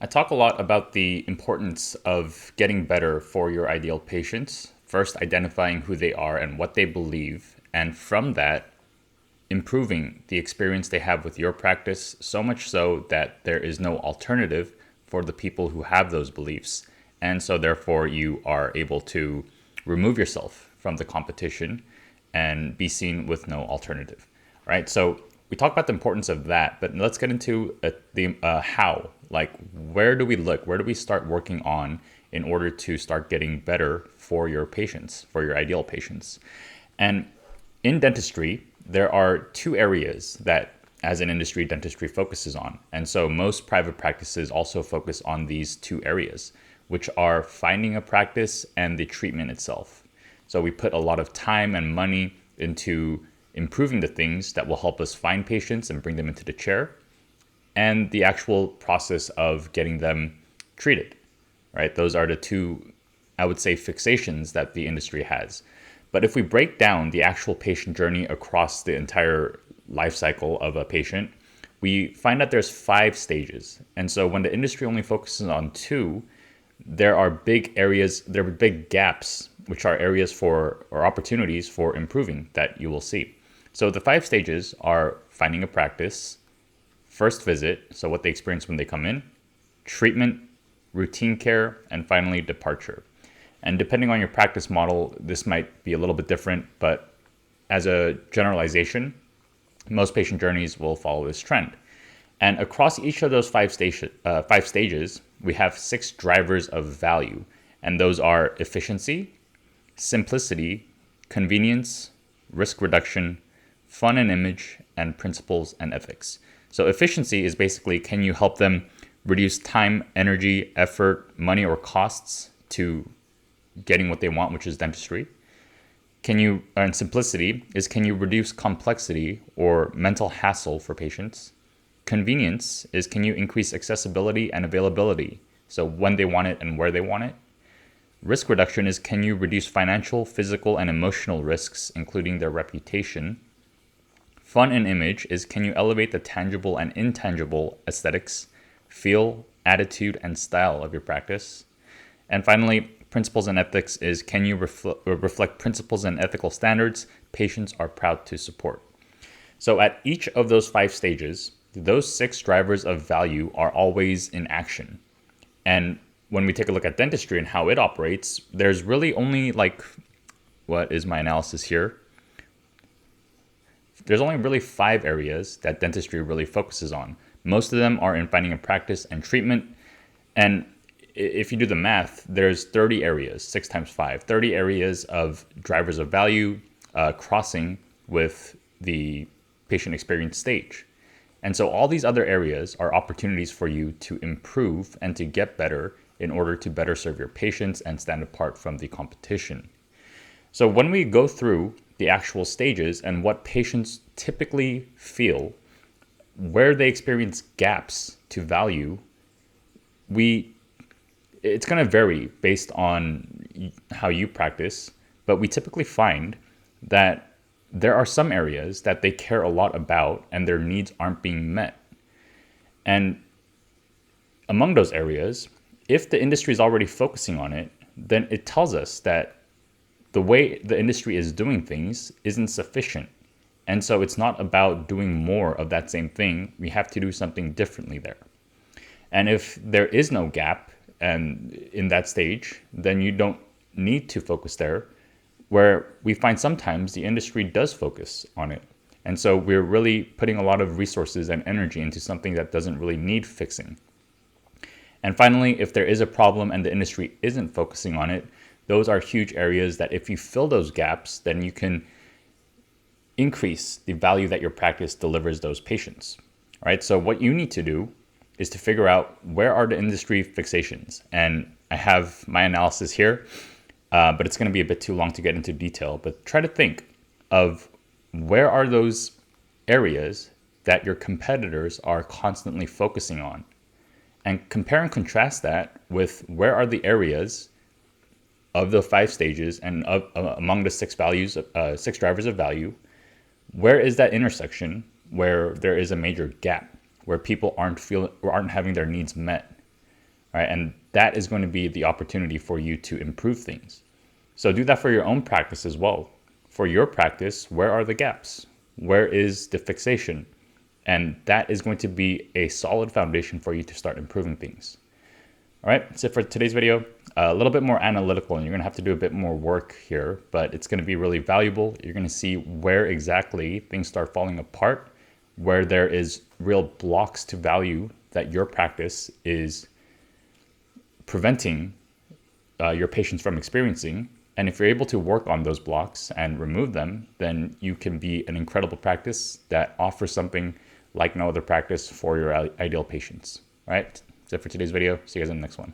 I talk a lot about the importance of getting better for your ideal patients, first identifying who they are and what they believe, and from that, improving the experience they have with your practice, so much so that there is no alternative for the people who have those beliefs. And so, therefore, you are able to remove yourself from the competition and be seen with no alternative, right? So, we talk about the importance of that, but let's get into the how. Like, where do we look? Where do we start working on in order to start getting better for your patients, for your ideal patients? And in dentistry, there are two areas that, as an industry, dentistry focuses on. And so most private practices also focus on these two areas, which are finding a practice and the treatment itself. So we put a lot of time and money into improving the things that will help us find patients and bring them into the chair, and the actual process of getting them treated, right? Those are the two, I would say, fixations that the industry has. But if we break down the actual patient journey across the entire life cycle of a patient, we find that there's 5 stages. And so when the industry only focuses on two, there are big areas, there are big gaps, which are areas for or opportunities for improving that you will see. So the 5 stages are finding a practice, first visit, so what they experience when they come in, treatment, routine care, and finally departure. And depending on your practice model, this might be a little bit different, but as a generalization, most patient journeys will follow this trend. And across each of those 5 stages, we have 6 drivers of value. And those are efficiency, simplicity, convenience, risk reduction, fun and image, and principles and ethics. So efficiency is basically, can you help them reduce time, energy, effort, money, or costs to getting what they want, which is dentistry? And simplicity is, can you reduce complexity or mental hassle for patients? Convenience is, can you increase accessibility and availability? So when they want it and where they want it. Risk reduction is, can you reduce financial, physical, and emotional risks, including their reputation? Fun and image is, can you elevate the tangible and intangible aesthetics, feel, attitude, and style of your practice? And finally, principles and ethics is, can you reflect principles and ethical standards patients are proud to support? So at each of those 5 stages, those 6 drivers of value are always in action. And when we take a look at dentistry and how it operates, there's really only what is my analysis here? There's only really 5 areas that dentistry really focuses on. Most of them are in finding a practice and treatment. And if you do the math, there's 30 areas, 6 times 5, 30 areas of drivers of value crossing with the patient experience stage. And so all these other areas are opportunities for you to improve and to get better in order to better serve your patients and stand apart from the competition. So when we go through the actual stages and what patients typically feel, where they experience gaps to value, it's going to vary based on how you practice, but we typically find that there are some areas that they care a lot about and their needs aren't being met. And among those areas, if the industry is already focusing on it, then it tells us that the way the industry is doing things isn't sufficient. And so it's not about doing more of that same thing. We have to do something differently there. And if there is no gap and in that stage, then you don't need to focus there, where we find sometimes the industry does focus on it. And so we're really putting a lot of resources and energy into something that doesn't really need fixing. And finally, if there is a problem and the industry isn't focusing on it, those are huge areas that if you fill those gaps, then you can increase the value that your practice delivers those patients, right? So what you need to do is to figure out, where are the industry fixations? And I have my analysis here, but it's going to be a bit too long to get into detail. But try to think of, where are those areas that your competitors are constantly focusing on? And compare and contrast that with, where are the areas of the 5 stages and among the 6 drivers of value, where is that intersection where there is a major gap, where people aren't having their needs met? All right, and that is going to be the opportunity for you to improve things. So do that for your own practice as well. For your practice, where are the gaps? Where is the fixation? And that is going to be a solid foundation for you to start improving things. All right, that's it for today's video. A little bit more analytical, and you're gonna have to do a bit more work here, but it's gonna be really valuable. You're gonna see where exactly things start falling apart, where there is real blocks to value that your practice is preventing your patients from experiencing. And if you're able to work on those blocks and remove them, then you can be an incredible practice that offers something like no other practice for your ideal patients. All right, that's it for today's video. See you guys in the next one.